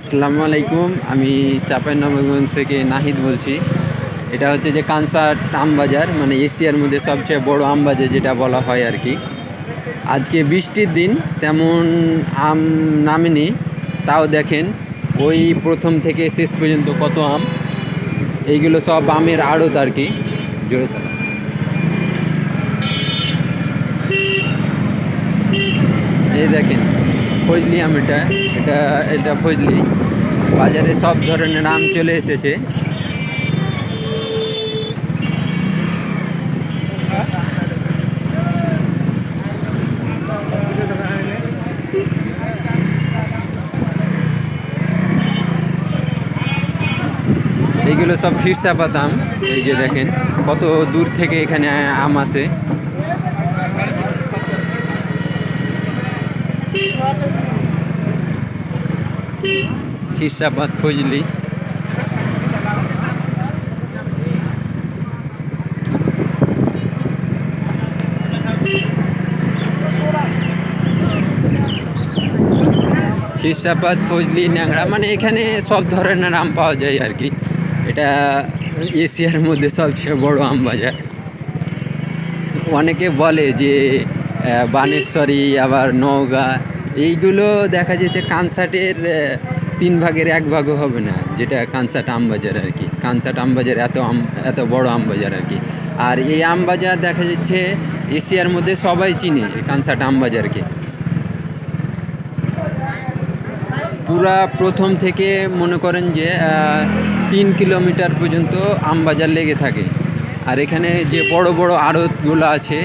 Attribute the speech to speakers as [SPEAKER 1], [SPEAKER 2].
[SPEAKER 1] আসসালামু আলাইকুম। আমি চাঁপাইনবাবগঞ্জ থেকে নাহিদ বলছি। এটা হচ্ছে যে কানসাট আম বাজার, মানে এশিয়ার মধ্যে সবচেয়ে বড় আম বাজার যেটা বলা হয় আর কি। আজকে বৃষ্টির দিন, তেমন আম নামেনি, তাও দেখেন ওই প্রথম থেকে শেষ পর্যন্ত কত আম। এইগুলো সব আমের আড়ত আর কি। জোরে থাক। এই দেখেন ফজলি আম, এটা এটা এটা ফজলি। বাজারে সব ধরনের আম চলে এসেছে। এইগুলো সব খিরসাপাত আম। এই যে দেখেন কত দূর থেকে এখানে আম আসে। খিরসাপাত, ফজলি। খিরসাপাত, ফজলি, ন্যাংরা, মানে এখানে সব ধরনের আম পাওয়া যায় আর কি। এটা এশিয়ার মধ্যে সবচেয়ে বড় আম বাজার। অনেকে বলে যে বানেশ্বরী, আবার নওগাঁ, এইগুলো দেখা যাচ্ছে কানসাটের 3 ভাগের 1 ভাগও হবে না, যেটা কানসাট আম বাজার আর কি। কানসাট আম বাজার এত বড় আম বাজার আর কি। আর এই আম বাজার দেখা যাচ্ছে এশিয়ার মধ্যে সবাই চিনে এই কানসাট আম বাজারকে। পুরা প্রথম থেকে মনে করেন যে 3 কিলোমিটার পর্যন্ত আম বাজার লেগে থাকে। আর এখানে যে বড় বড় আড়তগুলো আছে,